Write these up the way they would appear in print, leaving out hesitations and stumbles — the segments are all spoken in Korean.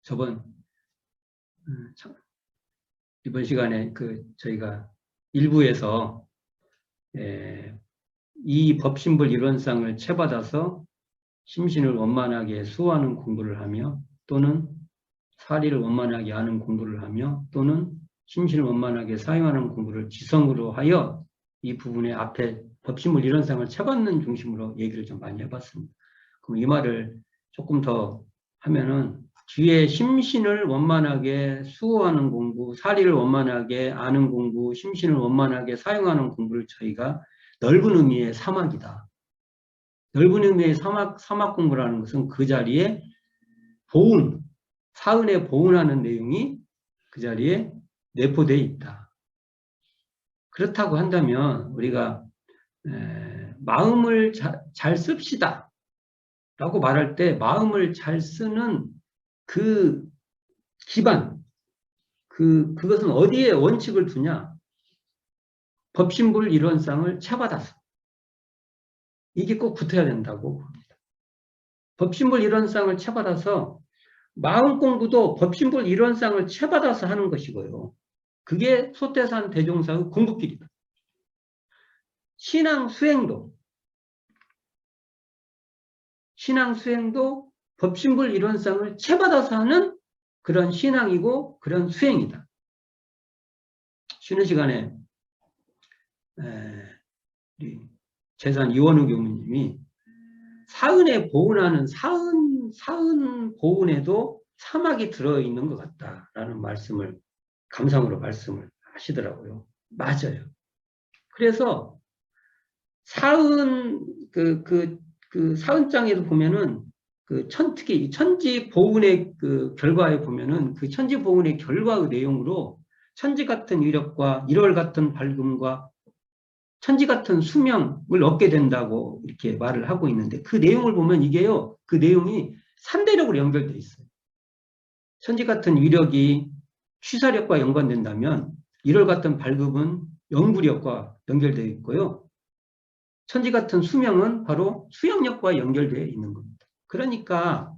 저번 이번 시간에 저희가 일부에서 이 법신불 이론상을 채받아서 심신을 원만하게 수호하는 공부를 하며, 또는 사리를 원만하게 아는 공부를 하며, 또는 심신을 원만하게 사용하는 공부를 지성으로 하여 이 부분에 앞에 법신불 이론상을 채받는 중심으로 얘기를 좀 많이 해봤습니다. 그럼 이 말을 조금 더 하면은, 뒤에 심신을 원만하게 수호하는 공부, 사리를 원만하게 아는 공부, 심신을 원만하게 사용하는 공부를 저희가 넓은 의미의 사막이다. 넓은 의미의 사막 공부라는 것은 그 자리에 보훈, 사은에 보훈하는 내용이 그 자리에 내포되어 있다. 그렇다고 한다면 우리가 마음을 잘 씁시다 라고 말할 때, 마음을 잘 쓰는 그 기반, 그것은 어디에 원칙을 두냐? 법신불 이론상을 채받아서. 이게 꼭 붙어야 된다고 봅니다. 법신불 이론상을 채받아서, 마음 공부도 법신불 이론상을 채받아서 하는 것이고요. 그게 소태산 대종사의 공부길이다. 신앙 수행도 법신불 이론상을 채받아서 하는 그런 신앙이고 그런 수행이다. 쉬는 시간에 우리 재산 이원우 교무님이 사은에 보훈하는 사은 보훈에도 사막이 들어있는 것 같다라는 말씀을, 감상으로 말씀을 하시더라고요. 맞아요. 그래서 사은 사은장에도 보면은 특히 천지 보훈의 결과에 보면은 그 천지 보훈의 결과의 내용으로 천지 같은 위력과 1월 같은 밝음과 천지 같은 수명을 얻게 된다고 이렇게 말을 하고 있는데, 그 내용을 보면 이게요, 그 내용이 3대력으로 연결되어 있어요. 천지 같은 위력이 취사력과 연관된다면 1월 같은 밝음은 영구력과 연결되어 있고요. 천지 같은 수명은 바로 수양력과 연결되어 있는 겁니다. 그러니까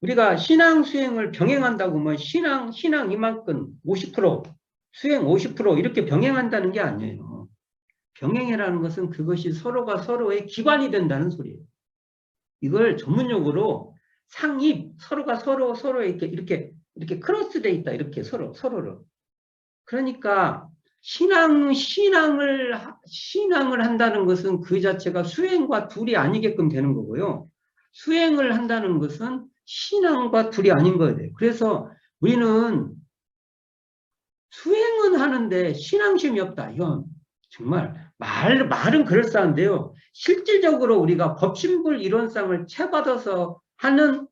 우리가 신앙 수행을 병행한다고 하면 신앙 이만큼 50%, 수행 50% 이렇게 병행한다는 게 아니에요. 병행이라는 것은 그것이 서로가 서로의 기반이 된다는 소리예요. 이걸 전문용어로 상입, 서로가 서로에 이렇게 크로스되어 있다. 이렇게 서로를. 그러니까 신앙을 한다는 것은 그 자체가 수행과 둘이 아니게끔 되는 거고요. 수행을 한다는 것은 신앙과 둘이 아닌 거예요. 그래서 우리는 수행은 하는데 신앙심이 없다. 이건 정말 말은 그럴싸한데요. 실질적으로 우리가 법신불 이론상을 채받아서 하는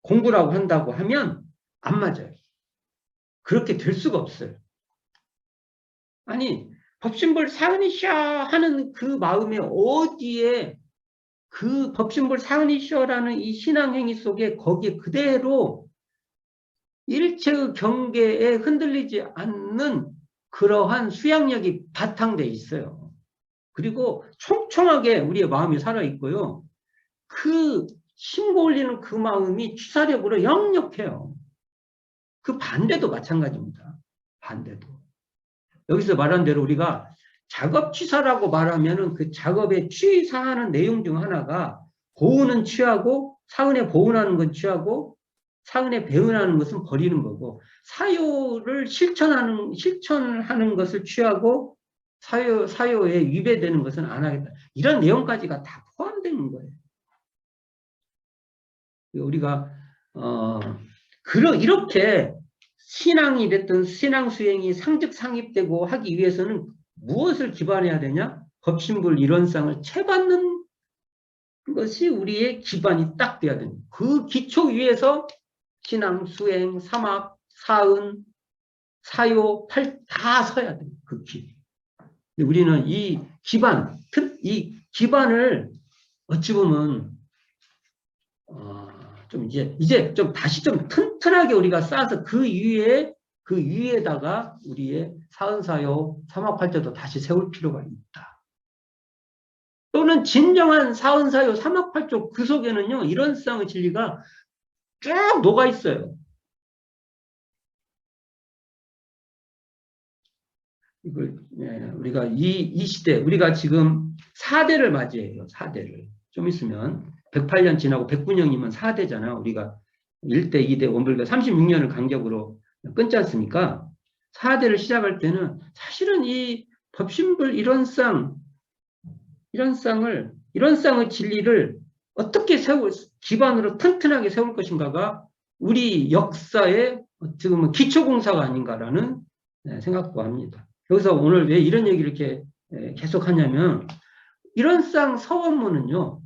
공부라고 한다고 하면 안 맞아요. 그렇게 될 수가 없어요. 아니, 법신불 사은이쇼 하는 그 마음에 어디에 그 법신불 사은이쇼라는 이 신앙행위 속에 거기에 그대로 일체의 경계에 흔들리지 않는 그러한 수양력이 바탕되어 있어요. 그리고 촘촘하게 우리의 마음이 살아있고요. 그 심고 올리는 그 마음이 취사력으로 역력해요. 그 반대도 마찬가지입니다. 반대도. 여기서 말한 대로 우리가 작업 취사라고 말하면은 그 작업에 취사하는 내용 중 하나가 보은은 취하고, 사은에 보은하는 건 취하고, 사은에 배은하는 것은 버리는 거고, 사요를 실천하는 것을 취하고, 사요에 위배되는 것은 안 하겠다. 이런 내용까지가 다 포함되는 거예요. 우리가 이렇게 신앙이 됐든 신앙 수행이 상즉상입되고 하기 위해서는 무엇을 기반해야 되냐? 법신불 이론상을 채받는 것이 우리의 기반이 딱 돼야 됩니다. 그 기초 위에서 신앙, 수행, 사막, 사은, 사요, 다 서야 돼요. 그 길. 우리는 이 기반을 어찌 보면 좀 이제 좀 다시 좀 튼튼하게 우리가 쌓아서 그 위에다가 우리의 사은사요, 사막팔자도 다시 세울 필요가 있다. 또는 진정한 사은사요, 사막팔자 그 속에는요, 이런 세상의 진리가 쭉 녹아 있어요. 이걸 우리가 이 시대 우리가 지금 4대를 맞이해요. 4대를. 좀 있으면 108년 지나고 109년이면 4대잖아. 우리가 1대, 2대, 원불교 36년을 간격으로 끊지 않습니까? 4대를 시작할 때는 사실은 이 법신불 이런 쌍의 진리를 어떻게 기반으로 튼튼하게 세울 것인가가 우리 역사의 지금 기초공사가 아닌가라는 생각도 합니다. 여기서 오늘 왜 이런 얘기를 이렇게 계속 하냐면, 일원상 서원문은요,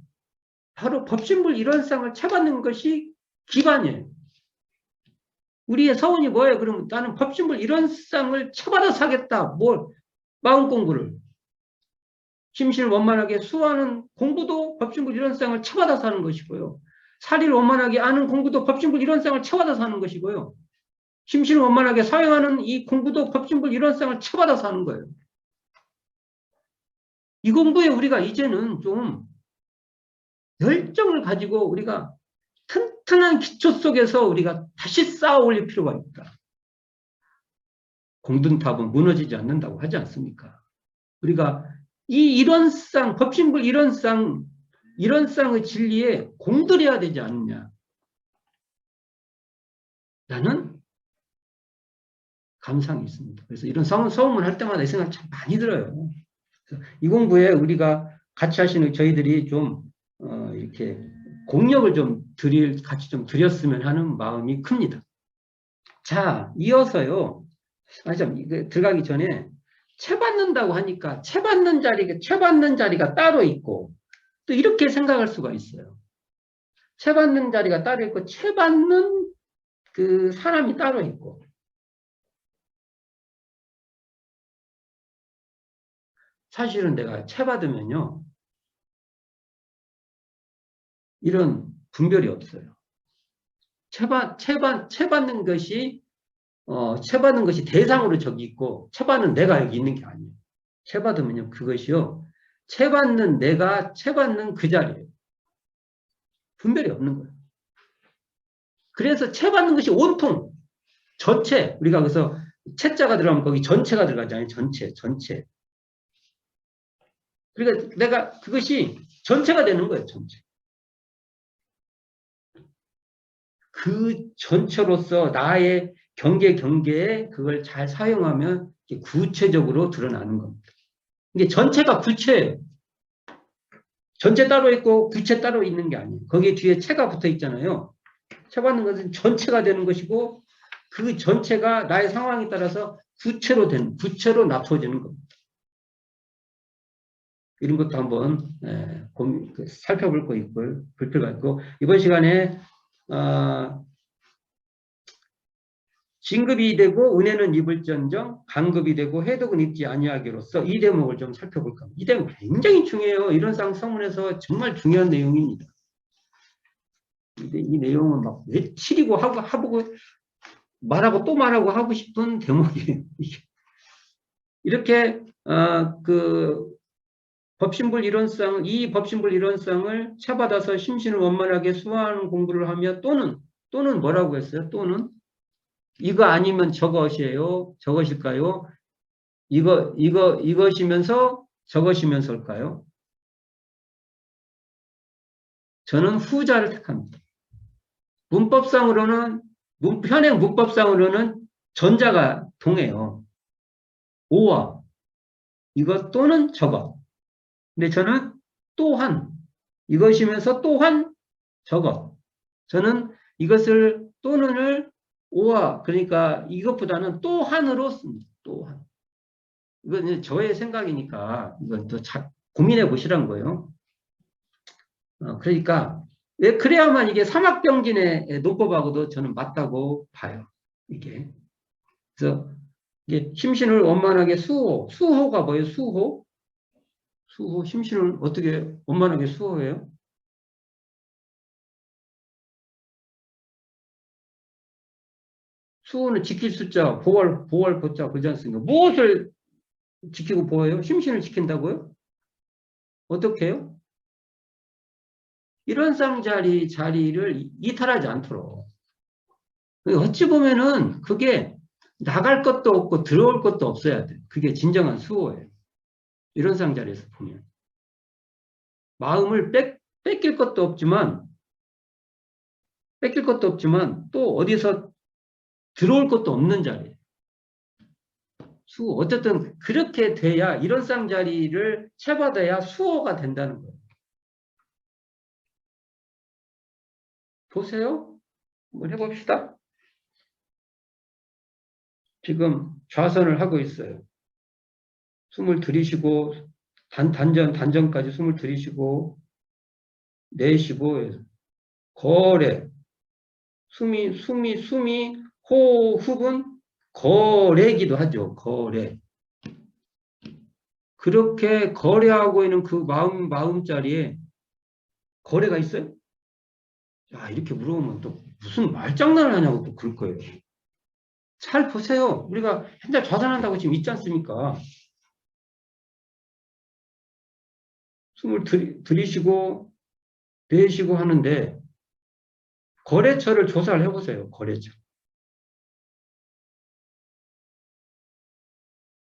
바로 법신불 일원상을 채받는 것이 기반이에요. 우리의 서원이 뭐예요? 그러면 나는 법신불 일원상을 채받아서 하겠다. 마음 공부를. 심신을 원만하게 수호하는 공부도 법신불 일원상을 채받아서 하는 것이고요. 사리를 원만하게 아는 공부도 법신불 일원상을 채받아서 하는 것이고요. 심신을 원만하게 사용하는 이 공부도 법신불 일원상을 채받아서 하는 거예요. 이 공부에 우리가 이제는 좀 열정을 가지고 우리가 튼튼한 기초 속에서 우리가 다시 쌓아 올릴 필요가 있다. 공든탑은 무너지지 않는다고 하지 않습니까? 우리가 이 일원상, 법신불 일원상의 진리에 공들여야 되지 않느냐. 라는 감상이 있습니다. 그래서 이런 서문을 할 때마다 이 생각 참 많이 들어요. 이 공부에 우리가 같이 하시는 저희들이 좀 이렇게 공력을 같이 좀 드렸으면 하는 마음이 큽니다. 자, 이어서요. 들어가기 전에 채받는다고 하니까 채받는 자리가 따로 있고 또 이렇게 생각할 수가 있어요. 채받는 자리가 따로 있고 채받는 그 사람이 따로 있고. 사실은 내가 채받으면요. 이런 분별이 없어요. 채받는 것이 대상으로 저기 있고, 채받는 내가 여기 있는 게 아니에요. 채받으면요, 그것이요. 채받는 내가 채받는 그 자리예요. 분별이 없는 거예요. 그래서 채받는 것이 온통, 전체, 우리가 그래서 채자가 들어가면 거기 전체가 들어가잖아요. 전체. 그러니까 내가 그것이 전체가 되는 거예요, 전체. 그 전체로서 나의 경계에 그걸 잘 사용하면 구체적으로 드러나는 겁니다. 이게 전체가 구체예요. 전체 따로 있고 구체 따로 있는 게 아니에요. 거기에 뒤에 체가 붙어 있잖아요. 체 받는 것은 전체가 되는 것이고 그 전체가 나의 상황에 따라서 구체로 납소지는 겁니다. 이런 것도 한번 살펴볼 거 있고 볼 필요가 있고 이번 시간에 진급이 되고 은혜는 입을지언정 간급이 되고 해독은 입지 아니하기로서 이 대목을 좀 살펴볼까 합니다. 이 대목 굉장히 중요해요. 이런 성문에서 정말 중요한 내용입니다. 이 내용은 막 외치리고 하고 말하고 또 말하고 하고 싶은 대목이에요. 이렇게 법신불 이론상을 채받아서 심신을 원만하게 수호하는 공부를 하며 또는 뭐라고 했어요? 또는 이거 아니면 저것일까요? 이것이면서 저것이면서일까요? 저는 후자를 택합니다. 현행 문법상으로는 전자가 동해요. 오와 이것 또는 저것. 근데 저는 또한 이것이면서 또한 저것. 저는 이것을 또는을 오와 그러니까 이것보다는 또한으로 씁니다. 또한. 이건 저의 생각이니까 이건 더 고민해 보시란 거예요. 그러니까 그래야만 이게 삼학병진의 논법하고도 저는 맞다고 봐요. 이게. 그래서 이게 심신을 원만하게 수호가 뭐예요? 수호, 심신을 어떻게 원만하게 수호해요? 수호는 지킬 숫자, 보호할 보자, 그렇지 않습니까? 무엇을 지키고 보호해요? 심신을 지킨다고요? 어떻게 해요? 이런 쌍 자리를 이탈하지 않도록. 어찌 보면은 그게 나갈 것도 없고 들어올 것도 없어야 돼. 그게 진정한 수호예요. 이런 쌍 자리에서 보면. 마음을 뺏길 것도 없지만, 또 어디서 들어올 것도 없는 자리예요. 수호. 어쨌든 그렇게 돼야 이런 쌍 자리를 채받아야 수호가 된다는 거예요. 보세요. 한번 해봅시다. 지금 좌선을 하고 있어요. 숨을 들이쉬고 단전까지 숨을 들이쉬고 내쉬고 거래. 숨이 호흡은 거래기도 하죠. 거래. 그렇게 거래하고 있는 그 마음자리에 거래가 있어요? 야, 이렇게 물어보면 또 무슨 말장난을 하냐고 또 그럴 거예요. 잘 보세요. 우리가 현재 좌선한다고 지금 있지 않습니까? 숨을 들이쉬고 내쉬고 하는데 거래처를 조사를 해보세요. 거래처.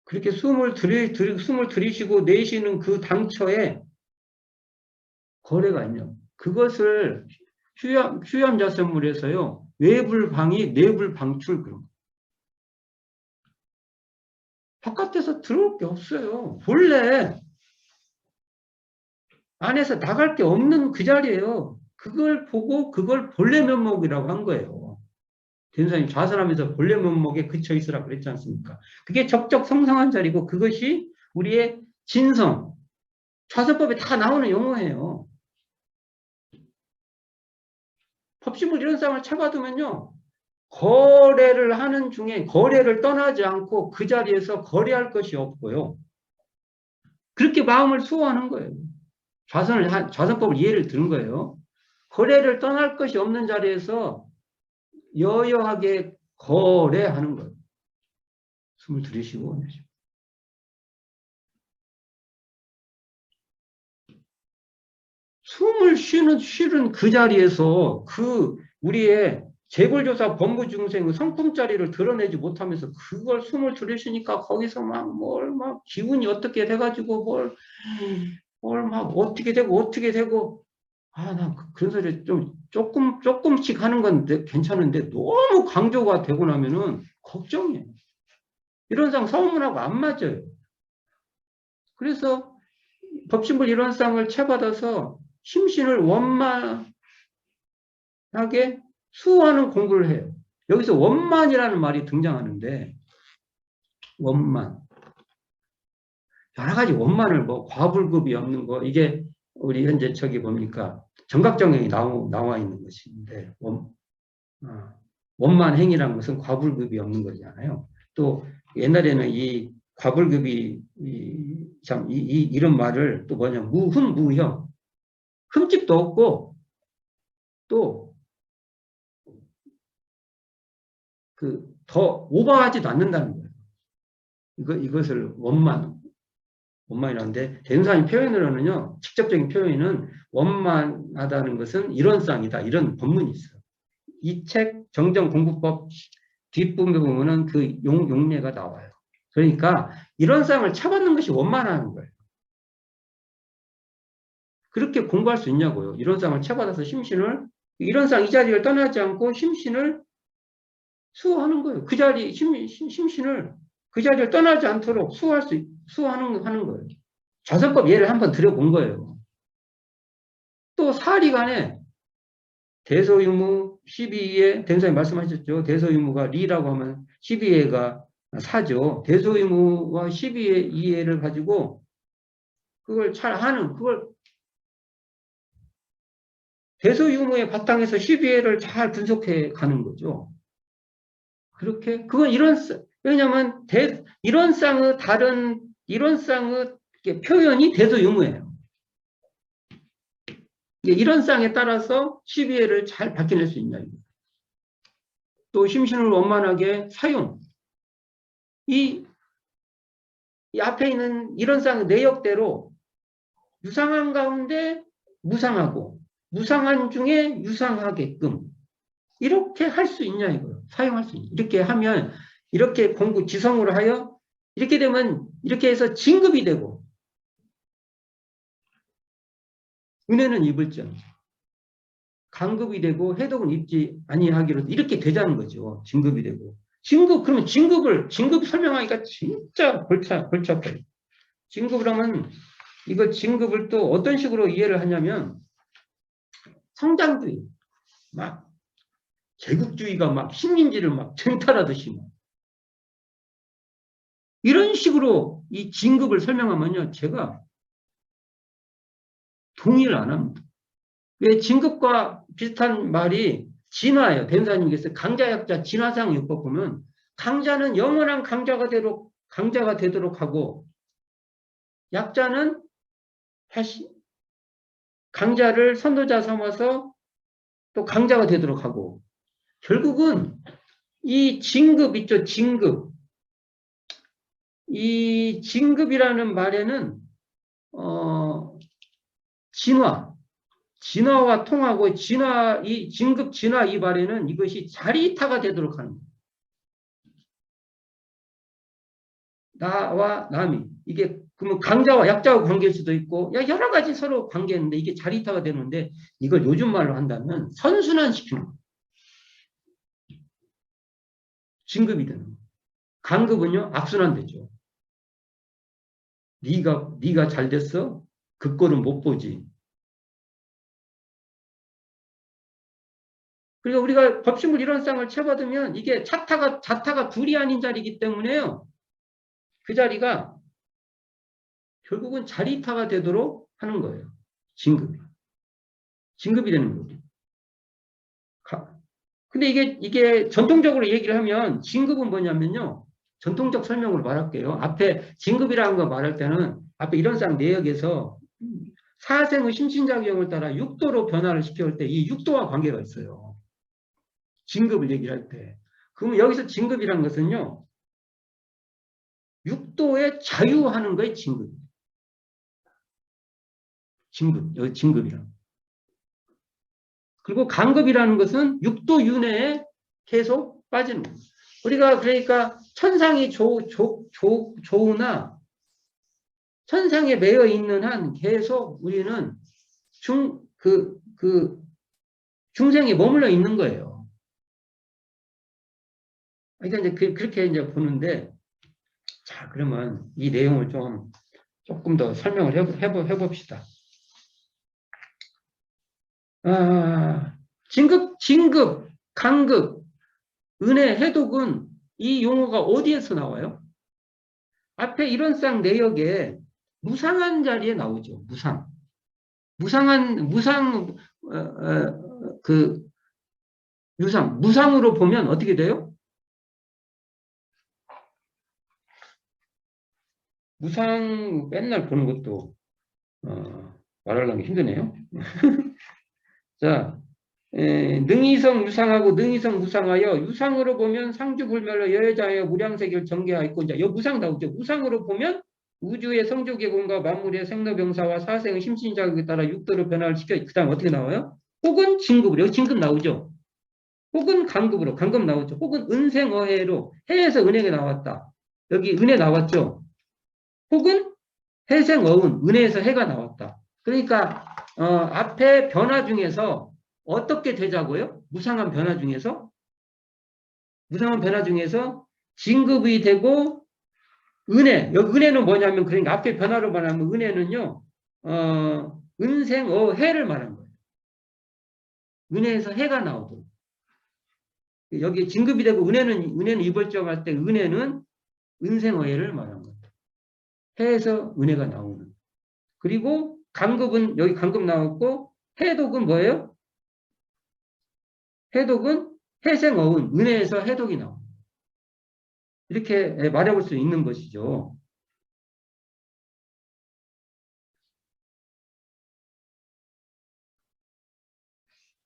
그렇게 숨을 들이쉬고 내쉬는 그 당처에 거래가 있냐. 그것을 휴양자선물에서요. 외불방위, 내불방출 그런 거. 바깥에서 들어올 게 없어요. 본래 안에서 나갈 게 없는 그 자리예요. 그걸 보고 그걸 본래 면목이라고 한 거예요. 대선생님 좌선하면서 본래 면목에 그쳐 있으라 그랬지 않습니까? 그게 적적성상한 자리고 그것이 우리의 진성, 좌선법에 다 나오는 용어예요. 법신물 이런 쌍을 쳐받으면요. 거래를 하는 중에 거래를 떠나지 않고 그 자리에서 거래할 것이 없고요. 그렇게 마음을 수호하는 거예요. 좌선법을 이해를 드는 거예요. 거래를 떠날 것이 없는 자리에서 여여하게 거래하는 거예요. 숨을 들이쉬고 내쉬고. 숨을 쉬는 그 자리에서 그 우리의 재벌조사 본부 중생의 성품자리를 드러내지 못하면서 그걸 숨을 들이쉬니까 거기서 막 기운이 어떻게 돼가지고 뭘 막 어떻게 되고 나 그런 소리 조금씩 하는 건 괜찮은데 너무 강조가 되고 나면은 걱정이에요. 이런 상 서문하고 안 맞아요. 그래서 법신불 이런 쌍을 채받아서 심신을 원만하게 수호하는 공부를 해요. 여기서 원만이라는 말이 등장하는데 원만. 여러 가지 원만을 과불급이 없는 거 이게 우리 현재 저기 뭡니까 정각정형이 나와 있는 것인데 원만 행위라는 것은 과불급이 없는 거잖아요. 또 옛날에는 이 과불급이 이런 말을 또 뭐냐 무흠무형 흠집도 없고 또 더 오버하지도 않는다는 거예요. 이것을 원만이라는데 대승사님 표현으로는요. 직접적인 표현은 원만하다는 것은 이런 쌍이다. 이런 법문이 있어요. 이 책 정정공부법 뒷부분에 보면은 그 용례가 나와요. 그러니까 이런 쌍을 차받는 것이 원만하는 거예요. 그렇게 공부할 수 있냐고요. 이런 쌍을 차받아서 심신을 이런 쌍 이 자리를 떠나지 않고 심신을 수호하는 거예요. 그 자리 심신을 그 자리를 떠나지 않도록 수호하는 거예요. 좌선법 예를 한번 들어본 거예요. 또 사리간에 대소유무 12에 대선생님 말씀하셨죠. 대소유무가 리라고 하면 12회가 사죠. 대소유무와 12회 이해를 가지고 그걸 잘 하는 그걸 대소유무의 바탕에서 12회를 잘 분석해 가는 거죠. 그렇게 그건 왜냐하면 이런 쌍의 표현이 대소유무예요. 이런 쌍에 따라서 12회를 잘 밝혀낼 수 있냐. 또 심신을 원만하게 사용. 이 앞에 있는 이런 쌍의 내역대로 유상한 가운데 무상하고 무상한 중에 유상하게끔 이렇게 할 수 있냐 이거요. 사용할 수 있냐. 이렇게 하면 이렇게 공부 지성으로 하여 이렇게 되면 이렇게 해서 진급이 되고 은혜는 입을지언정 간급이 되고 해독은 입지 아니하기로 이렇게 되자는 거죠. 진급이 되고 진급 그러면 진급 설명하니까 진짜 골치 아파요. 진급을 하면 이거 진급을 또 어떤 식으로 이해를 하냐면 성장주의 막 제국주의가 막 식민지를 막 쟁탈하듯이 막 이런 식으로 이 진급을 설명하면요 제가 동의를 안 합니다. 왜 진급과 비슷한 말이 진화예요. 대사님께서 강자약자 진화상 요법 보면 강자는 영원한 강자가 되도록 하고 약자는 다시 강자를 선도자 삼아서 또 강자가 되도록 하고 결국은 이 진급 있죠. 진급. 이 진급이라는 말에는 진화와 통하고 이 진급 진화 이 말에는 이것이 자리이타가 되도록 하는 거예요. 나와 남이 이게 그러면 강자와 약자와 관계일 수도 있고 여러 가지 서로 관계인데 이게 자리이타가 되는데 이걸 요즘 말로 한다면 선순환시키는 거예요. 진급이 되는 거예요. 강급은요 악순환되죠. 네가 잘 됐어? 그 꼴은 못 보지. 그리고 우리가 법신물 이론상을 쳐받으면 이게 자타가 둘이 아닌 자리이기 때문에요. 그 자리가 결국은 자리타가 되도록 하는 거예요. 진급이 되는 거죠. 근데 이게 전통적으로 얘기를 하면 진급은 뭐냐면요. 전통적 설명으로 말할게요. 앞에 진급이라는 거 말할 때는 앞에 이론상 내역에서 사생의 심신작용을 따라 육도로 변화를 시켜올 때 이 육도와 관계가 있어요. 진급을 얘기를 할 때. 그러면 여기서 진급이라는 것은요. 육도에 자유하는 거에 진급. 여기 진급이랑. 그리고 간급이라는 것은 육도 윤회에 계속 빠지는 거예요. 우리가 그러니까 천상이 좋으나 천상에 매여 있는 한 계속 우리는 중생에 머물러 있는 거예요. 그러니까 이제 그렇게 이제 보는데 자, 그러면 이 내용을 조금 더 설명을 해봅시다. 진급, 간급, 은혜, 해독은 이 용어가 어디에서 나와요? 앞에 이론상 내역에 무상한 자리에 나오죠. 무상으로 보면 어떻게 돼요? 무상 맨날 보는 것도 말하려면 힘드네요. 자, 능이성 유상하고 능이성 무상하여 유상으로 보면 상주불멸로 여여자여 무량세계를 전개하였고 이제 여 무상 나오죠. 무상으로 보면 우주의 성조계공과 만물의 생로병사와 사생의 심신자극에 따라 육도로 변화를 시켜 그 다음 어떻게 나와요? 혹은 진급으로 여기 진급 나오죠. 혹은 간급으로 간급 나오죠. 혹은 은생어해로 해에서 은혜가 나왔다. 여기 은혜 나왔죠. 혹은 해생어운 은혜에서 해가 나왔다. 그러니까 앞에 변화 중에서 어떻게 되자고요? 무상한 변화 중에서 진급이 되고 여기 은혜는 뭐냐면 그러니까 앞에 변화로 말하면 은혜는요. 은생어해를 말한 거예요. 은혜에서 해가 나오고 여기 진급이 되고 은혜는 이벌정할 때 은혜는 은생어해를 말한 거예요. 해에서 은혜가 나오는. 그리고 간급은 여기 간급 나왔고 해독은 뭐예요? 해독은 해생어운 은혜에서 해독이 나옵니다. 이렇게 말해볼 수 있는 것이죠.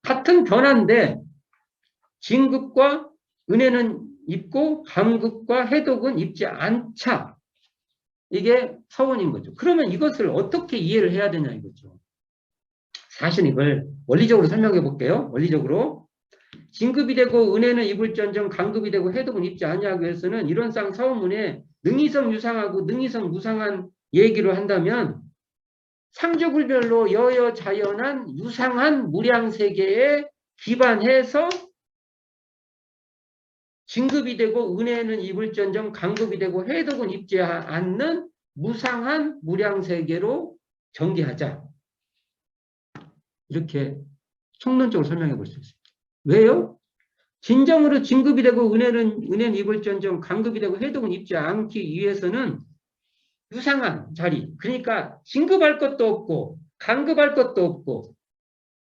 같은 변화인데 진급과 은혜는 입고 간급과 해독은 입지 않자. 이게 서원인 거죠. 그러면 이것을 어떻게 이해를 해야 되냐 이거죠. 사실 이걸 원리적으로 설명해 볼게요. 원리적으로. 진급이 되고 은혜는 입을전정 강급이 되고 해독은 입지 아니하기 위해서는 이론상 서문에 능이성 유상하고 능이성 무상한 얘기를 한다면 상주불별로 여여자연한 유상한 무량세계에 기반해서 진급이 되고 은혜는 입을전정 강급이 되고 해독은 입지 않는 무상한 무량세계로 전개하자. 이렇게 총론적으로 설명해 볼 수 있습니다. 왜요? 진정으로 진급이 되고 은혜는 입을전정 강급이 되고 해독은 입지 않기 위해서는 유상한 자리, 그러니까 진급할 것도 없고 강급할 것도 없고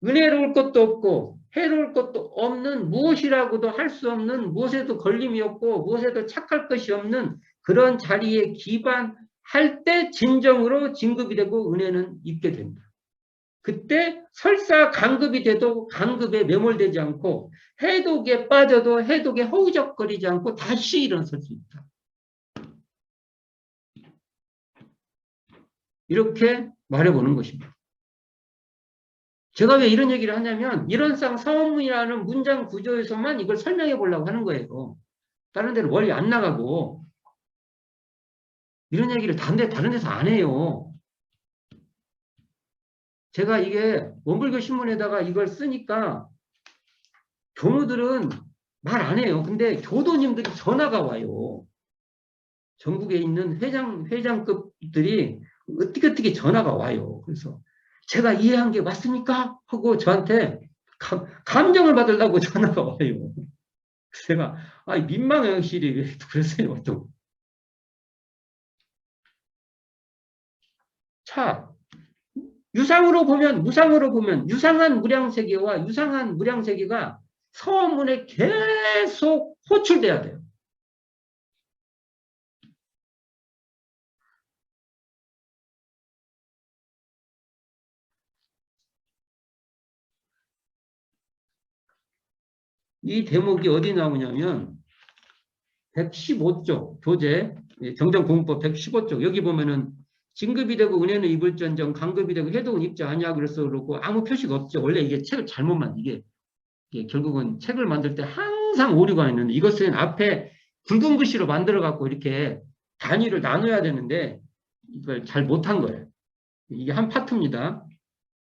은혜로울 것도 없고 해로울 것도 없는 무엇이라고도 할 수 없는 무엇에도 걸림이 없고 무엇에도 착할 것이 없는 그런 자리에 기반할 때 진정으로 진급이 되고 은혜는 입게 된다. 그때 설사 강급이 돼도 강급에 매몰되지 않고 해독에 빠져도 해독에 허우적거리지 않고 다시 일어설 수 있다. 이렇게 말해보는 것입니다. 제가 왜 이런 얘기를 하냐면 이론상 서문이라는 문장 구조에서만 이걸 설명해 보려고 하는 거예요. 다른 데는 멀리 안 나가고 이런 얘기를 다른 데서 안 해요. 제가 이게 원불교 신문에다가 이걸 쓰니까 교무들은 말 안 해요. 근데 교도님들이 전화가 와요. 전국에 있는 회장급들이 어떻게 전화가 와요. 그래서 제가 이해한 게 맞습니까? 하고 저한테 감정을 받으려고 전화가 와요. 제가 민망해요. 확실히 왜 그러세요? 또. 자, 유상으로 보면 무상으로 보면 유상한 무량세계와 유상한 무량세계가 서문에 계속 호출돼야 돼요. 이 대목이 어디 나오냐면 115쪽 교재 정정공법 115쪽 여기 보면은 진급이 되고 은혜는 입을전정 강급이 되고 해독은 입지 아니하고 그래서 그렇고 아무 표시가 없죠. 원래 이게 책을 잘못 이게 결국은 책을 만들 때 항상 오류가 있는데 이것은 앞에 굵은 글씨로 만들어 갖고 이렇게 단위를 나눠야 되는데 이걸 잘 못한 거예요. 이게 한 파트입니다.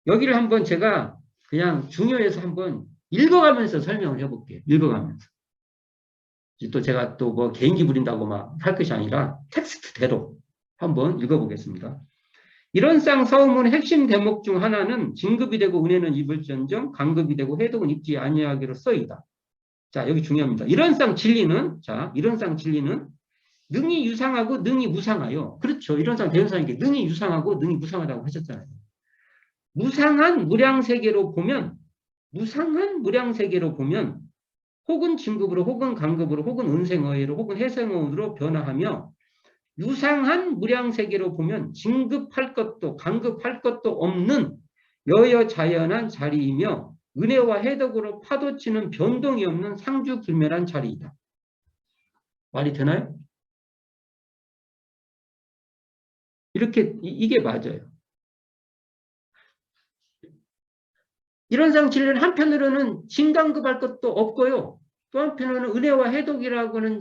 여기를 한번 제가 그냥 중요해서 한번 읽어가면서 설명을 해볼게요. 읽어가면서. 또 제가 또 뭐 개인기 부린다고 막 할 것이 아니라 텍스트대로 한번 읽어보겠습니다. 이론상 서문의 핵심 대목 중 하나는 진급이 되고 은혜는 입을전정 강급이 되고 해독은 입지 아니하기로 써이다. 자, 여기 중요합니다. 이론상 진리는 능이 유상하고 능이 무상하여. 그렇죠. 이론상 대연사님께 능이 유상하고 능이 무상하다고 하셨잖아요. 무상한 무량세계로 보면 혹은 진급으로 혹은 강급으로 혹은 은생어회로 혹은 해생어원으로 변화하며 유상한 무량세계로 보면 진급할 것도 강급할 것도 없는 여여자연한 자리이며 은혜와 해덕으로 파도치는 변동이 없는 상주불멸한 자리이다. 말이 되나요? 이게 맞아요. 이론상 진리는 한편으로는 진강급할 것도 없고요. 또 한편으로는 은혜와 해독이라고 하는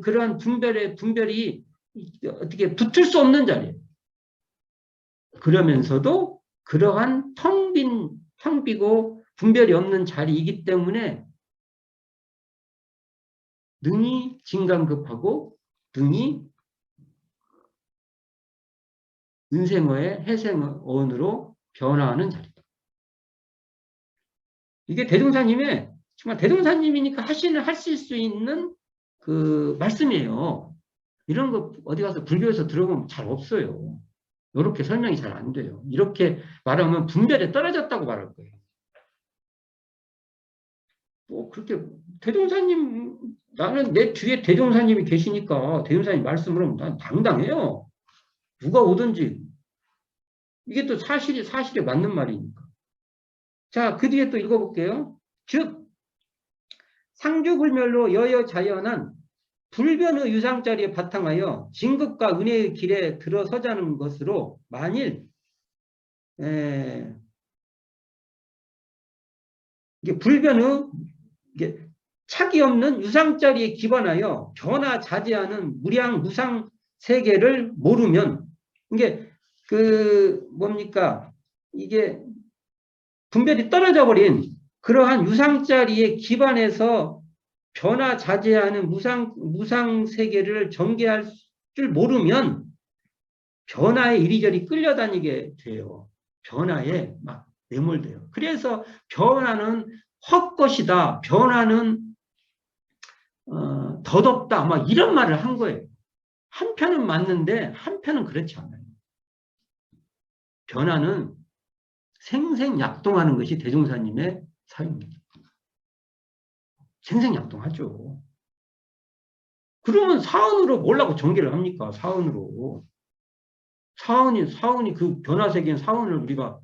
그러한 분별이 어떻게 붙을 수 없는 자리예요. 그러면서도 그러한 텅 비고 분별이 없는 자리이기 때문에 능이 진강급하고 능이 은생어의 해생어원으로 변화하는 자리다. 이게 대종사님의 정말 대종사님이니까 하실 수 있는 그 말씀이에요. 이런 거 어디 가서 불교에서 들어보면 잘 없어요. 이렇게 설명이 잘 안 돼요. 이렇게 말하면 분별에 떨어졌다고 말할 거예요. 뭐 그렇게 대종사님 나는 내 뒤에 대종사님이 계시니까 대종사님 말씀을 하면 난 당당해요. 누가 오든지 이게 또 사실에 맞는 말이니까. 자, 그 뒤에 또 읽어볼게요. 즉 상주불멸로 여여자연한 불변의 유상자리에 바탕하여 진급과 은혜의 길에 들어서자는 것으로 만일 이게 불변의 이게 차기 없는 유상자리에 기반하여 변화 자제하는 무량 무상 세계를 모르면 이게 뭡니까? 이게 분별이 떨어져 버린 그러한 유상자리에 기반해서 변화 자제하는 무상 세계를 전개할 줄 모르면 변화에 이리저리 끌려다니게 돼요. 변화에 막 매몰돼요. 그래서 변화는 헛것이다. 변화는 덧없다. 막 이런 말을 한 거예요. 한편은 맞는데 한편은 그렇지 않아요. 변화는 생생약동하는 것이 대종사님의 사유입니다. 생생약동하죠. 그러면 사은으로 뭐라고 전개를 합니까? 사은으로. 사은이 그 변화세계인 사은을 우리가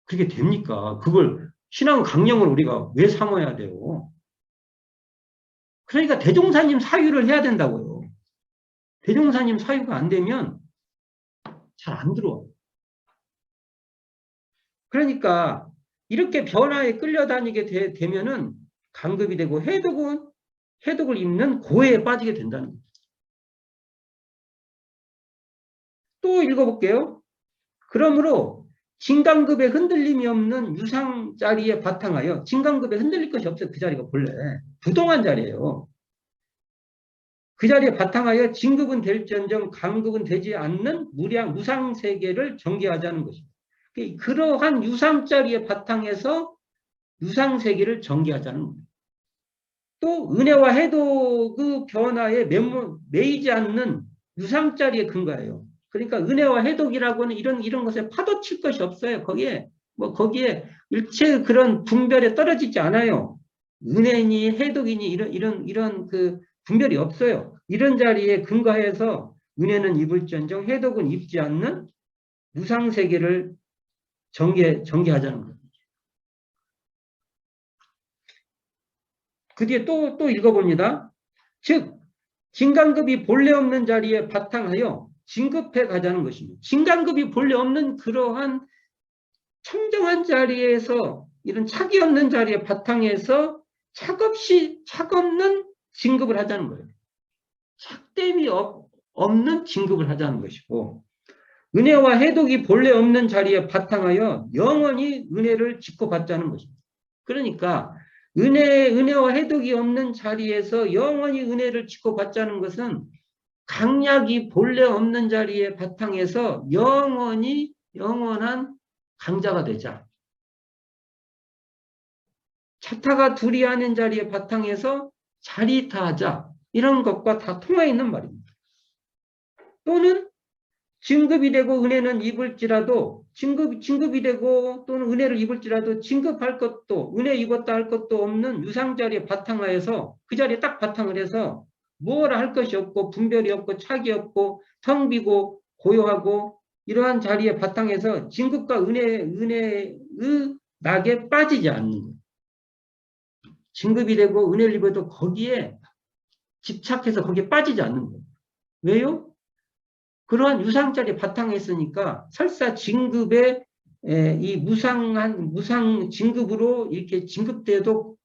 그게 됩니까? 그걸 신앙 강령을 우리가 왜 삼아야 돼요? 그러니까 대종사님 사유를 해야 된다고요. 대종사님 사유가 안 되면 잘 안 들어와. 그러니까 이렇게 변화에 끌려다니게 되면은 간급이 되고 해독을 입는 고해에 빠지게 된다는 거죠. 또 읽어볼게요. 그러므로 진간급에 흔들림이 없는 유상 자리에 바탕하여 진간급에 흔들릴 것이 없어요. 그 자리가 본래 부동한 자리예요. 그 자리에 바탕하여 진급은 될지언정 간급은 되지 않는 무상 세계를 전개하자는 것입니다. 그러한 유상 자리에 바탕해서 유상 세계를 전개하자는 겁니다. 또 은혜와 해독의 변화에 매이지 않는 유상 자리에 근거해요. 그러니까 은혜와 해독이라고 하는 이런 것에 파도칠 것이 없어요. 거기에 일체 그런 분별에 떨어지지 않아요. 은혜니 해독이니 이런 그 분별이 없어요. 이런 자리에 근거해서 은혜는 입을지언정 해독은 입지 않는 무상 세계를 전개하자는 거예요. 그 뒤에 또 읽어봅니다. 즉 진간급이 본래 없는 자리에 바탕하여 진급해 가자는 것입니다. 진간급이 본래 없는 그러한 청정한 자리에서 이런 착이 없는 자리에 바탕해서 착없는 진급을 하자는 거예요. 착됨이 없는 진급을 하자는 것이고 은혜와 해독이 본래 없는 자리에 바탕하여 영원히 은혜를 짓고 받자는 것입니다. 그러니까 은혜와 해독이 없는 자리에서 영원히 은혜를 짓고 받자는 것은 강약이 본래 없는 자리에 바탕해서 영원한 강자가 되자. 차타가 둘이 하는 자리에 바탕해서 자리타하자. 이런 것과 다 통하 있는 말입니다. 또는 진급이 되고 은혜는 입을지라도 진급이 되고 또는 은혜를 입을지라도 진급할 것도 은혜 입었다 할 것도 없는 유상 자리에 바탕하여서 그 자리에 딱 바탕을 해서 뭐라 할 것이 없고 분별이 없고 착이 없고 텅 비고 고요하고 이러한 자리에 바탕해서 진급과 은혜의 낙에 빠지지 않는 거예요. 진급이 되고 은혜를 입어도 거기에 집착해서 거기에 빠지지 않는 거예요. 왜요? 그러한 유상자리 바탕에 있으니까 설사 진급에 이 무상 진급으로 이렇게 진급돼도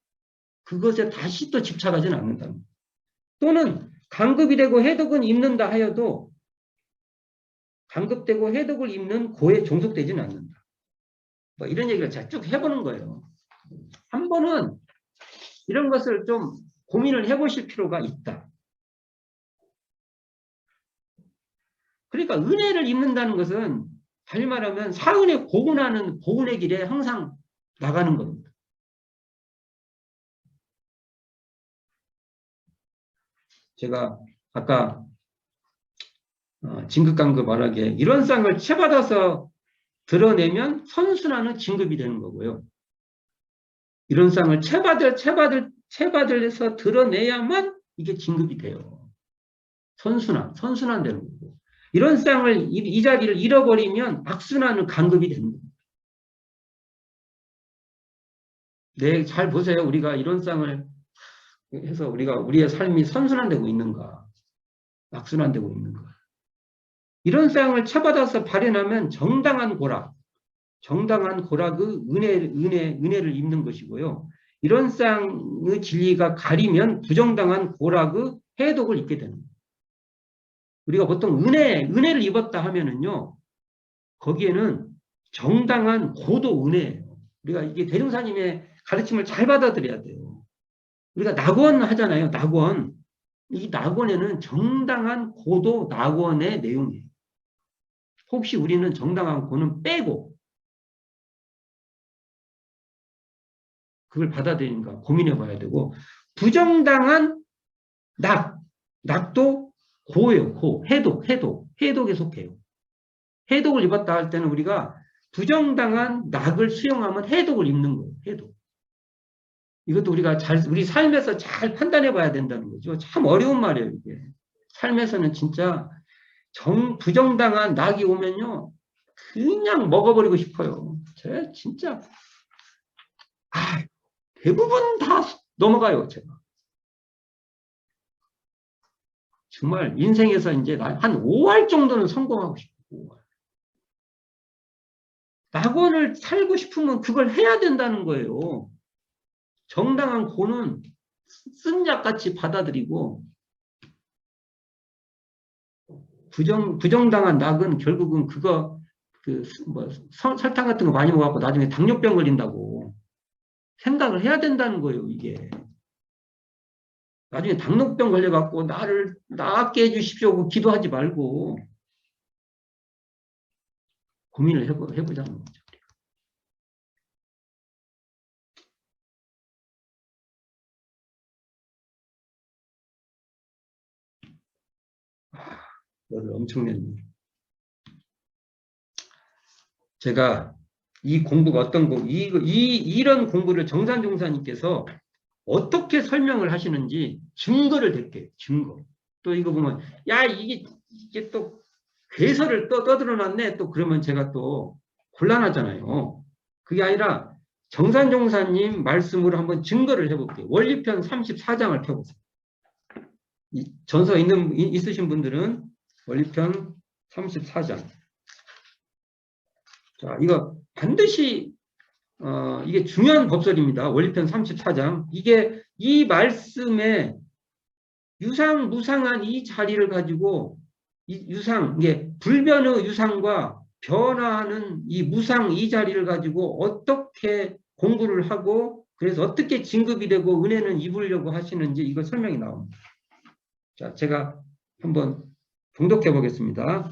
그것에 다시 또 집착하지는 않는다. 또는 간급이 되고 해독은 입는다 하여도 간급되고 해독을 입는 고에 종속되지는 않는다. 뭐 이런 얘기를 제가 쭉 해보는 거예요. 한 번은 이런 것을 좀 고민을 해보실 필요가 있다. 그러니까 은혜를 입는다는 것은 다시 말하면 사은에 고운의 길에 항상 나가는 겁니다. 제가 아까 진급간급 말하기에 이런 쌍을 채받아서 드러내면 선순환은 진급이 되는 거고요. 이런 쌍을 채받아서 드러내야만 이게 진급이 돼요. 선순환 되는 거고. 이런 쌍을 이 자리를 잃어버리면 악순환은 간급이 되는 겁니다. 네, 잘 보세요. 우리가 이런 쌍을 해서 우리의 삶이 선순환되고 있는가, 악순환되고 있는가. 이런 쌍을 채받아서 발현하면 정당한 고락, 정당한 고락의 은혜를 입는 것이고요. 이런 쌍의 진리가 가리면 부정당한 고락의 해독을 입게 되는 거예요. 우리가 보통 은혜를 입었다 하면은요, 거기에는 정당한 고도 은혜예요. 우리가 이게 대종사님의 가르침을 잘 받아들여야 돼요. 우리가 낙원 하잖아요. 낙원. 이 낙원에는 정당한 고도 낙원의 내용이에요. 혹시 우리는 정당한 고는 빼고 그걸 받아들이는가 고민해 봐야 되고, 부정당한 낙도 고예요. 고. 해독에 속해요. 해독을 입었다 할 때는 우리가 부정당한 낙을 수용하면 해독을 입는 거예요. 해독. 이것도 우리가 우리 삶에서 잘 판단해 봐야 된다는 거죠. 참 어려운 말이에요, 이게. 삶에서는 진짜 부정당한 낙이 오면요, 그냥 먹어버리고 싶어요. 제가 진짜, 대부분 다 넘어가요, 제가. 정말 인생에서 이제 한 5할 정도는 성공하고 싶고, 낙원을 살고 싶으면 그걸 해야 된다는 거예요. 정당한 고는 쓴작같이 받아들이고, 부정당한 낙은 결국은 설탕 같은 거 많이 먹어갖고 나중에 당뇨병 걸린다고 생각을 해야 된다는 거예요, 이게. 나중에 당뇨병 걸려갖고 나를 낫게 해주십시오 기도하지 말고 고민을 해보자는 거죠. 이거를 엄청난. 제가 이 공부가 어떤 공부, 이런 공부를 정산종사님께서 어떻게 설명을 하시는지 증거를 댈게요. 증거. 또 이거 보면, 야, 이게 또 괴설을 떠들어놨네. 또 그러면 제가 또 곤란하잖아요. 그게 아니라 정산종사님 말씀으로 한번 증거를 해볼게요. 원리편 34장을 펴보세요. 전서 있으신 분들은 원리편 34장. 자, 이거 반드시 이게 중요한 법설입니다. 원리편 34장. 이 말씀에 무상한 이 자리를 가지고 이게 불변의 유상과 변화하는 이 무상 이 자리를 가지고 어떻게 공부를 하고 그래서 어떻게 진급이 되고 은혜는 입으려고 하시는지 이거 설명이 나옵니다. 자, 제가 한번 봉독해 보겠습니다.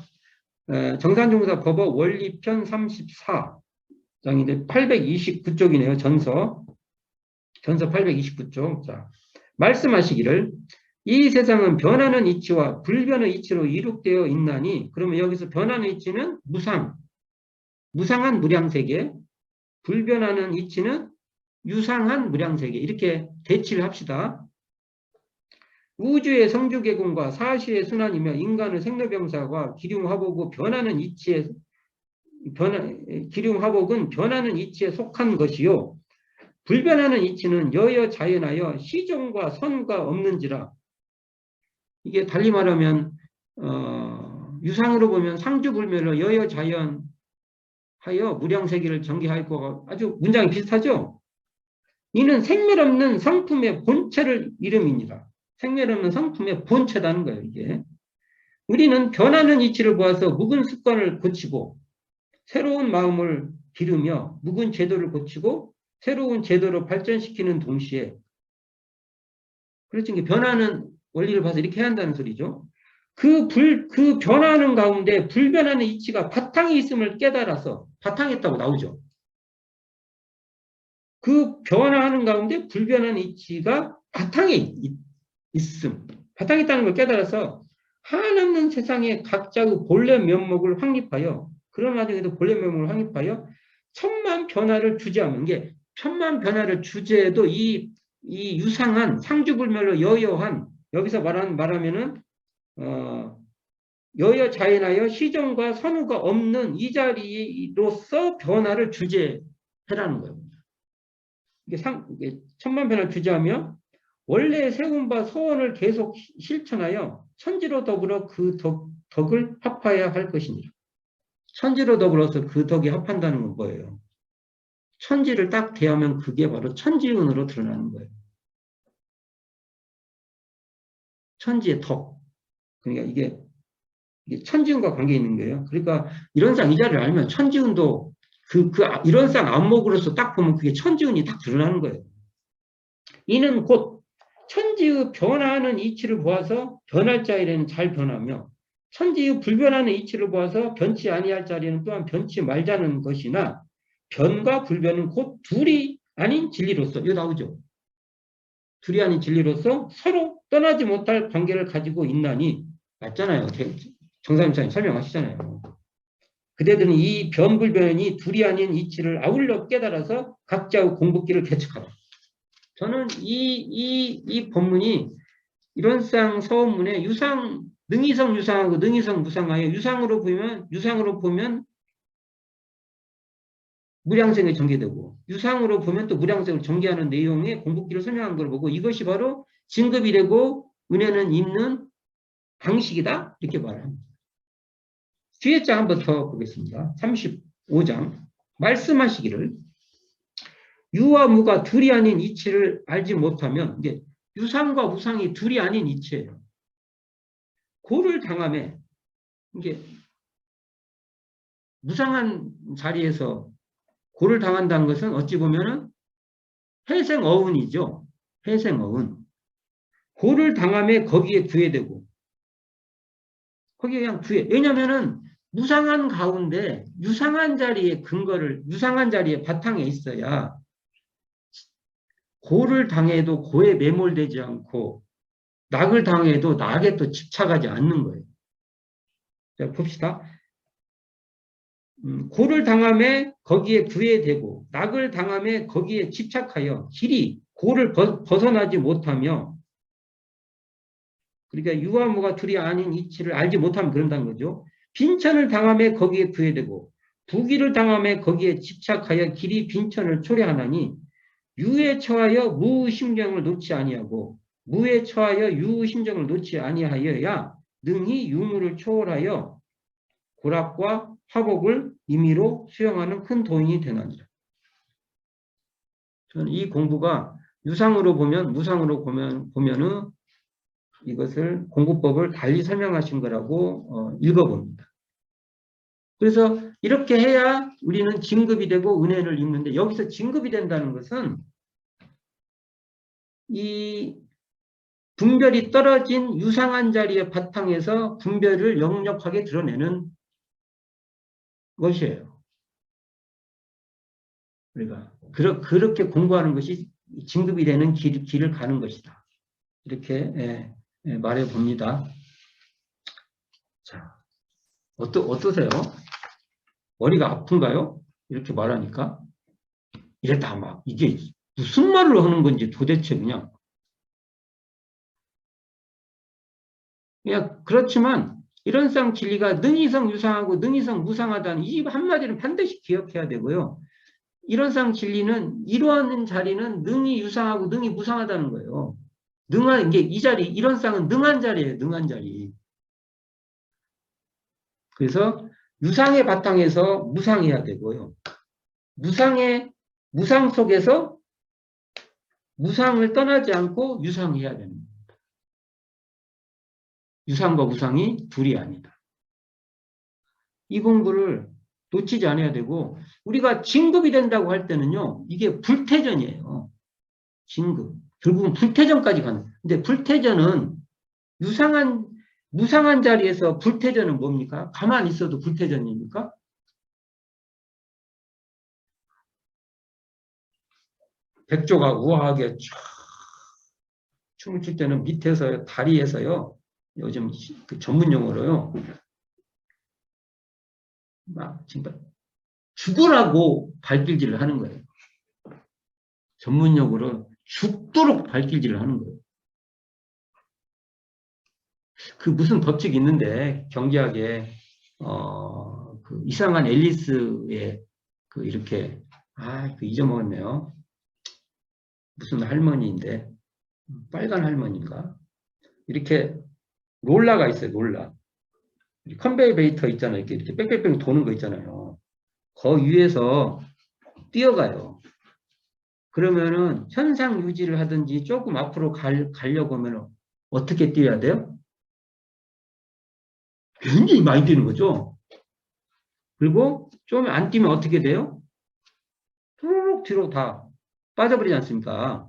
정산종사 법어 원리편 34장인데 829쪽이네요. 전서 829쪽. 자, 말씀하시기를 이 세상은 변하는 이치와 불변의 이치로 이룩되어 있나니, 그러면 여기서 변하는 이치는 무상한 무량세계, 불변하는 이치는 유상한 무량세계, 이렇게 대치를 합시다. 우주의 성주개공과 사시의 순환이며 인간의 생로병사와 기륭화복의 변하는 이치에 기륭화복은 변하는 이치에 속한 것이요, 불변하는 이치는 여여자연하여 시종과 선과 없는지라. 이게 달리 말하면 유상으로 보면 상주불멸로 여여자연하여 무량세계를 전개하였고, 아주 문장이 비슷하죠. 이는 생멸 없는 성품의 본체를 이름입니다. 생멸 없는 성품의 본체라는 거예요. 이게 우리는 변하는 이치를 보아서 묵은 습관을 고치고 새로운 마음을 기르며 묵은 제도를 고치고 새로운 제도로 발전시키는 동시에, 그렇죠. 변하는 원리를 봐서 이렇게 해야 한다는 소리죠. 그 변화하는 가운데 불변하는 이치가 바탕이 있음을 깨달아서, 바탕이 있다고 나오죠. 그 변화하는 가운데 불변하는 이치가 바탕에 있음, 바탕이 있다는 걸 깨달아서 한없는 세상에 각자의 본래 면목을 확립하여, 그런 와중에도 본래 면목을 확립하여 천만 변화를 주재하는 게, 천만 변화를 주재해도 이 유상한 상주불멸로 여여한, 여기서 말하면은 여여자연하여 시정과 선우가 없는 이 자리로서 변화를 주재해라는 거예요. 이게 천만 변화를 주재하며 원래 세운 바 소원을 계속 실천하여 천지로 더불어 그 덕을 합하여야 할 것이니라. 천지로 더불어서 그 덕이 합한다는 건 뭐예요? 천지를 딱 대하면 그게 바로 천지운으로 드러나는 거예요. 천지의 덕. 그러니까 이게 천지운과 관계 있는 거예요. 그러니까 이론상 이 자리를 알면 천지운도 이론상 안목으로서 딱 보면 그게 천지운이 딱 드러나는 거예요. 이는 곧 천지의 변화하는 이치를 보아서 변할 자리에는 잘 변하며 천지의 불변하는 이치를 보아서 변치 아니할 자리에는 또한 변치 말자는 것이나 변과 불변은 곧 둘이 아닌 진리로서 이거 나오죠. 둘이 아닌 진리로서 서로 떠나지 못할 관계를 가지고 있나니 맞잖아요. 정사님처럼 설명하시잖아요. 그대들은 이 변불변이 둘이 아닌 이치를 아울러 깨달아서 각자의 공부길을 개척하라. 저는 이 본문이 이론상 서원문에 능이성 유상하고 능이성 무상하여 유상으로 보면 무량생에 전개되고 유상으로 보면 또 무량생을 전개하는 내용의 공부기를 설명한 걸 보고 이것이 바로 진급이 되고 은혜는 있는 방식이다 이렇게 말합니다. 뒤에 장 한번 더 보겠습니다. 35장 말씀하시기를 유와 무가 둘이 아닌 이치를 알지 못하면 이제 유상과 무상이 둘이 아닌 이치예요. 고를 당함에 이게 무상한 자리에서 고를 당한다는 것은 어찌 보면은 회생어운이죠. 회생어운. 고를 당함에 거기에 구애되고 거기에 그냥 구애. 왜냐면은 무상한 가운데 유상한 자리에 유상한 자리에 바탕에 있어야 고를 당해도 고에 매몰되지 않고 낙을 당해도 낙에 또 집착하지 않는 거예요. 자, 봅시다. 고를 당함에 거기에 구애되고 낙을 당함에 거기에 집착하여 길이 고를 벗어나지 못하며 그러니까 유와 무가 둘이 아닌 이치를 알지 못하면 그런다는 거죠. 빈천을 당함에 거기에 구애되고 부기를 당함에 거기에 집착하여 길이 빈천을 초래하나니 유에 처하여 무심정을 놓지 아니하고 무에 처하여 유심정을 놓지 아니하여야 능히 유무를 초월하여 고락과 화복을 임의로 수용하는 큰 도인이 되나니라. 저는 이 공부가 유상으로 보면 무상으로 보면은 이것을 공부법을 달리 설명하신 거라고 읽어봅니다. 그래서 이렇게 해야 우리는 진급이 되고 은혜를 입는데 여기서 진급이 된다는 것은 이 분별이 떨어진 유상한 자리의 바탕에서 분별을 역력하게 드러내는 것이에요. 우리가 그렇게 공부하는 것이 진급이 되는 길을 가는 것이다. 이렇게 말해 봅니다. 자, 어떠세요? 머리가 아픈가요? 이렇게 말하니까 이랬다 막 이게 무슨 말을 하는 건지 도대체 그냥 그렇지만 이론상 진리가 능이성 유상하고 능이성 무상하다는 이 한마디는 반드시 기억해야 되고요. 이론상 진리는 이러한 자리는 능이 유상하고 능이 무상하다는 거예요. 이 자리 이론상은 능한 자리예요. 능한 자리. 그래서 유상의 바탕에서 무상해야 되고요. 무상 속에서 무상을 떠나지 않고 유상해야 됩니다. 유상과 무상이 둘이 아니다. 이 공부를 놓치지 않아야 되고 우리가 진급이 된다고 할 때는요. 이게 불태전이에요. 진급. 결국은 불태전까지 가는. 근데 불태전은 무상한 자리에서 불태전은 뭡니까? 가만히 있어도 불태전입니까? 백조가 우아하게 쫙 춤을 출 때는 밑에서 다리에서요. 요즘 그 전문 용어로요. 막 정말 죽으라고 발길질을 하는 거예요. 전문 용어로 죽도록 발길질을 하는 거예요. 그 무슨 법칙이 있는데 경제학에 그 이상한 앨리스의 그 이렇게 그 잊어먹었네요. 무슨 할머니인데 빨간 할머니인가 이렇게 롤라가 있어요. 롤라. 컨베이베이터 있잖아요. 이렇게 뺑뺑뺑 도는 거 있잖아요. 그 위에서 뛰어가요. 그러면은 현상 유지를 하든지 조금 앞으로 가려고 하면 어떻게 뛰어야 돼요? 굉장히 많이 뛰는 거죠. 그리고 좀 안 뛰면 어떻게 돼요? 쭉 뒤로 다 빠져버리지 않습니까?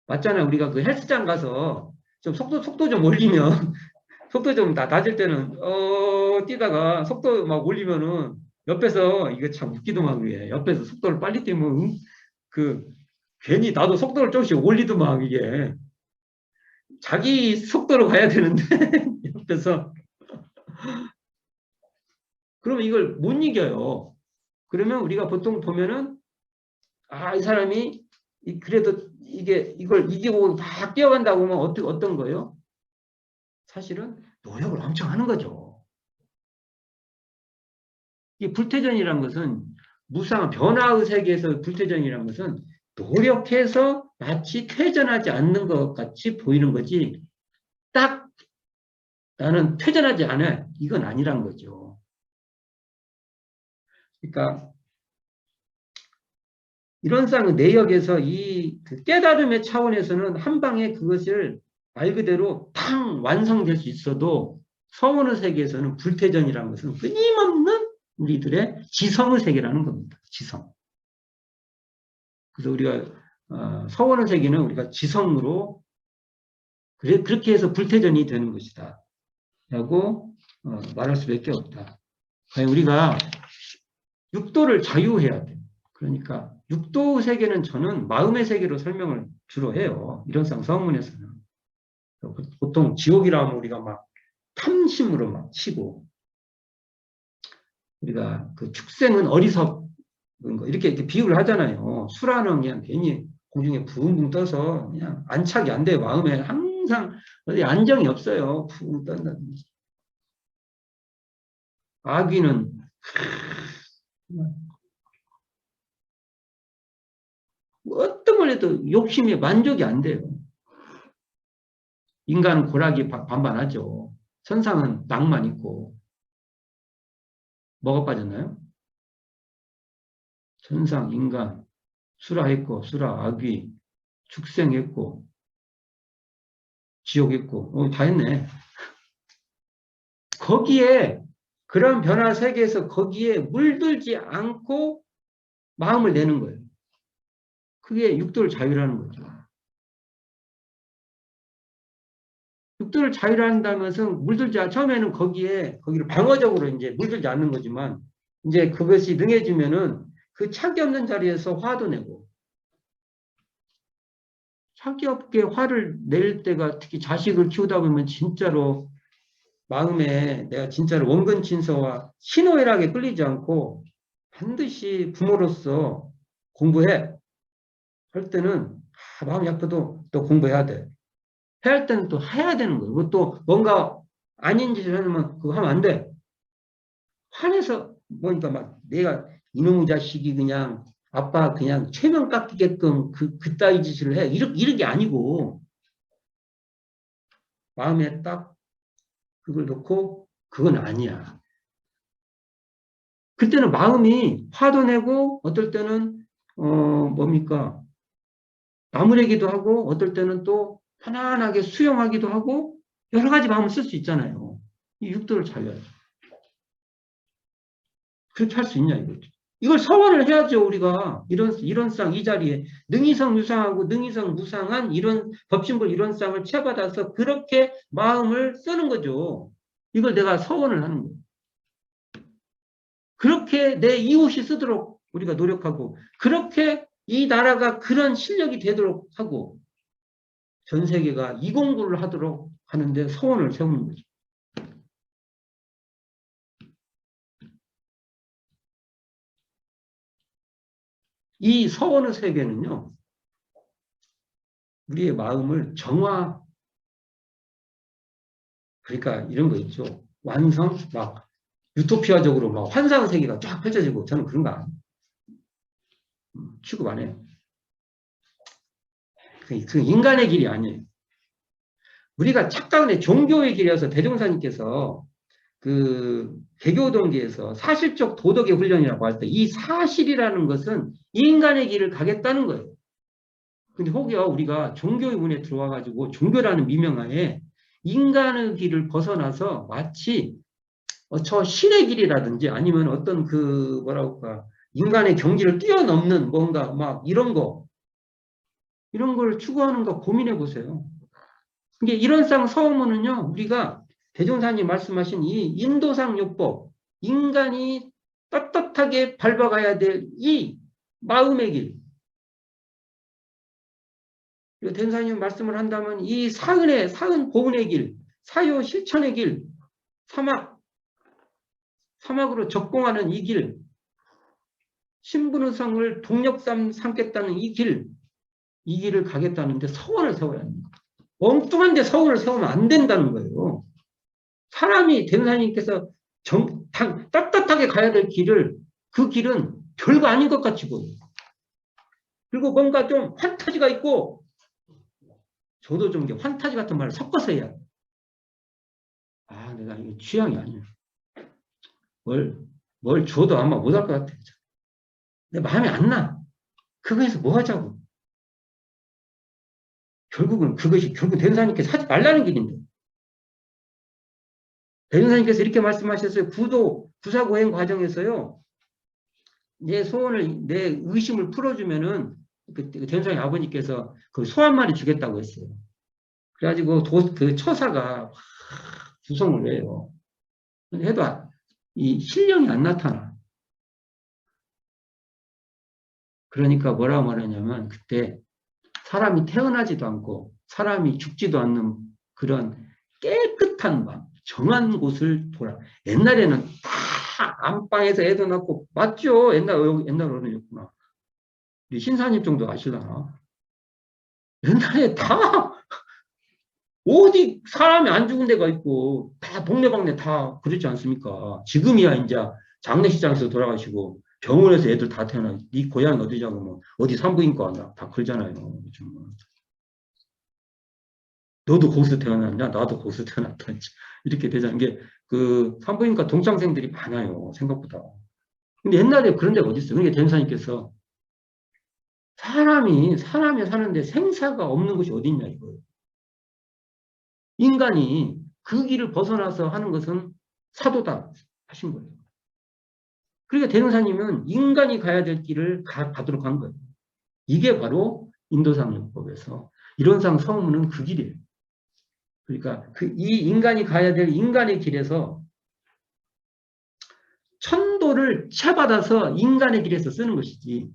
맞잖아요. 우리가 그 헬스장 가서 좀 속도 좀 올리면, 속도 좀 낮을 때는, 뛰다가 속도 막 올리면은 옆에서, 이거 참 웃기더만, 그게. 옆에서 속도를 빨리 뛰면, 그, 괜히 나도 속도를 조금씩 올리더만, 이게. 자기 속도로 가야 되는데, 옆에서. 그러면 이걸 못 이겨요. 그러면 우리가 보통 보면은, 아, 이 사람이, 그래도 이걸 이기고 막 뛰어간다고 하면 어떤 거예요? 사실은 노력을 엄청 하는 거죠. 이 불태전이란 것은 변화의 세계에서 불태전이란 것은 노력해서 마치 퇴전하지 않는 것 같이 보이는 거지 딱 나는 퇴전하지 않아. 이건 아니란 거죠. 그러니까 이런 쌍의 내역에서 그 깨달음의 차원에서는 한 방에 그것을 말 그대로 탕 완성될 수 있어도 서원의 세계에서는 불태전이라는 것은 끊임없는 우리들의 지성의 세계라는 겁니다. 지성. 그래서 우리가 서원의 세계는 우리가 지성으로 그렇게 해서 불태전이 되는 것이다. 라고 말할 수밖에 없다. 우리가 육도를 자유해야 돼. 그러니까 육도 세계는 저는 마음의 세계로 설명을 주로 해요. 이런 성문에서는. 보통 지옥이라 하면 우리가 막 탐심으로 막 치고 우리가 그 축생은 어리석은 거 이렇게 비유를 하잖아요. 수라는 그냥 괜히 공중에 붕붕 떠서 그냥 안착이 안 돼요. 마음에 항상 어디 안정이 없어요. 붕 떤다든지. 아귀는 어떤 걸 해도 욕심에 만족이 안 돼요. 인간은 고락이 반반하죠. 선상은 낭만 있고 뭐가 빠졌나요? 천상, 인간, 수라했고, 수라, 아귀, 축생했고, 지옥했고, 다 했네. 거기에, 그런 변화 세계에서 거기에 물들지 않고 마음을 내는 거예요. 그게 육도를 자유라는 거죠. 육도를 자유한다면서 처음에는 거기를 방어적으로 이제 물들지 않는 거지만, 이제 그것이 능해지면은 그 차기 없는 자리에서 화도 내고, 차기 없게 화를 낼 때가 특히 자식을 키우다 보면 진짜로 마음에 내가 진짜로 원근 진서와 신호애락에 끌리지 않고 반드시 부모로서 공부해. 할 때는 마음이 아파도 또 공부해야 돼. 해야 할 때는 또 해야 되는 거예요. 그것도 뭔가 아닌 짓을 하면 그거 하면 안 돼. 화내서 뭐니까 막 내가 이놈의 자식이 그냥 아빠 그냥 최면 깎이게끔 그따위 짓을 해. 이런 게 아니고 마음에 딱 그걸 놓고 그건 아니야. 그때는 마음이 화도 내고 어떨 때는 뭡니까 나무래기도 하고 어떨 때는 또 편안하게 수용하기도 하고 여러 가지 마음을 쓸 수 있잖아요. 이 육도를 자유하죠. 그렇게 할 수 있냐 이거죠. 이걸 서원을 해야죠 우리가 이런 쌍 이 자리에 능이성 유상하고 능이성 무상한 이런 법신불 이런 쌍을 채받아서 그렇게 마음을 쓰는 거죠. 이걸 내가 서원을 하는 거예요. 그렇게 내 이웃이 쓰도록 우리가 노력하고 그렇게 이 나라가 그런 실력이 되도록 하고 전 세계가 이 공부를 하도록 하는데 서원을 세우는 거죠. 이 서원의 세계는요. 우리의 마음을 그러니까 이런 거 있죠. 완성 막 유토피아적으로 막 환상 세계가 쫙 펼쳐지고 저는 그런 거 아니에요. 취급 안 해요. 그 인간의 길이 아니에요. 우리가 착각의 종교의 길이어서 대종사님께서 그 개교동기에서 사실적 도덕의 훈련이라고 할 때 이 사실이라는 것은 인간의 길을 가겠다는 거예요. 근데 혹여 우리가 종교의 문에 들어와 가지고 종교라는 미명하에 인간의 길을 벗어나서 마치 저 신의 길이라든지 아니면 어떤 그 뭐라고 할까 인간의 경지를 뛰어넘는 뭔가 막 이런 걸 추구하는가 고민해 보세요. 이게 이런상 서원문은요, 우리가 대종사님 말씀하신 이 인도상 요법, 인간이 떳떳하게 밟아가야 될 이 마음의 길. 대종사님 말씀을 한다면 이 사은 보은의 길, 사요 실천의 길, 사막으로 적공하는 이 길, 신분의 성을 동력삼 삼겠다는 이 길을 가겠다는데 서원을 세워야 합니다. 엉뚱한데 서원을 세우면 안 된다는 거예요. 사람이 대종사님께서 떳떳하게 가야 될 길을 그 길은 별거 아닌 것 같이 보여요. 그리고 뭔가 좀 환타지가 있고 저도 좀 환타지 같은 말을 섞어서 해야 내가 이게 취향이 아니에요. 뭘 줘도 아마 못할 것 같아요. 내 마음에 안 나. 그거에서 뭐 하자고. 결국은 그것이 대종사님께서 하지 말라는 길인데. 대종사님께서 이렇게 말씀하셨어요. 구사고행 과정에서요. 내 소원을, 내 의심을 풀어주면은, 대종사님 아버님께서 그 소 한 마리 주겠다고 했어요. 그래가지고 그 처사가 구성을 해요. 해도 이 실력이 안 나타나. 그러니까 뭐라고 말하냐면, 그때 사람이 태어나지도 않고, 사람이 죽지도 않는 그런 깨끗한 방, 정한 곳을 옛날에는 다 안방에서 애도 낳고, 맞죠? 옛날로는였구나. 우리 신사님 정도 아시려나? 옛날에 다, 어디 사람이 안 죽은 데가 있고, 다 동네방네 다 그렇지 않습니까? 지금이야, 이제 장례식장에서 돌아가시고, 병원에서 애들 다 태어나. 네 고향 어디냐고, 뭐, 어디 산부인과 다 그러잖아요. 너도 거기서 태어났냐? 나도 거기서 태어났다. 이렇게 되자는 게, 그, 산부인과 동창생들이 많아요. 생각보다. 근데 옛날에 그런 데가 어디 있어요? 그러니까 대무사님께서 사람이 사는데 생사가 없는 곳이 어디 있냐, 이거예요. 인간이 그 길을 벗어나서 하는 것은 사도다 하신 거예요. 그러니까 대무사님은 인간이 가야 될 길을 가도록 한 거예요. 이게 바로 인도상요법에서 이론상 성문은 그 길이에요. 그러니까 이 인간이 가야 될 인간의 길에서 천도를 채받아서 인간의 길에서 쓰는 것이지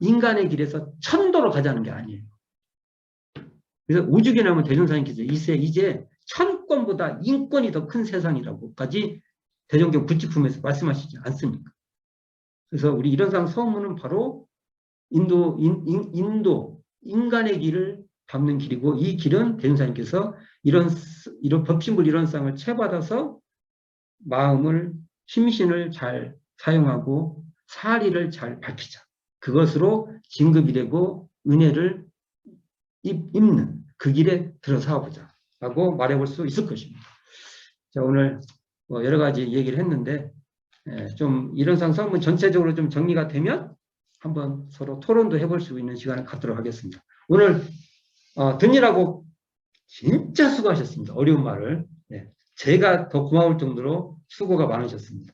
인간의 길에서 천도로 가자는 게 아니에요. 그래서 오죽에 나면 대종사님께서 이제 천권보다 인권이 더 큰 세상이라고까지 대종경 부치품에서 말씀하시지 않습니까? 그래서 우리 이론상 서문은 바로 인도 인간의 길을 밟는 길이고 이 길은 대종사님께서 이런 법신불 이론상을 채받아서 마음을 심신을 잘 사용하고 사리를 잘 밝히자. 그것으로 진급이 되고 은혜를 입는 그 길에 들어서 보자 라고 말해볼 수 있을 것입니다. 자, 오늘 여러 가지 얘기를 했는데 좀 이론상 서문 전체적으로 좀 정리가 되면 한번 서로 토론도 해볼 수 있는 시간을 갖도록 하겠습니다. 오늘 듣느라고 진짜 수고하셨습니다. 어려운 말을. 제가 더 고마울 정도로 수고가 많으셨습니다.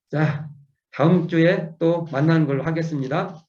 자, 다음 주에 또 만나는 걸로 하겠습니다.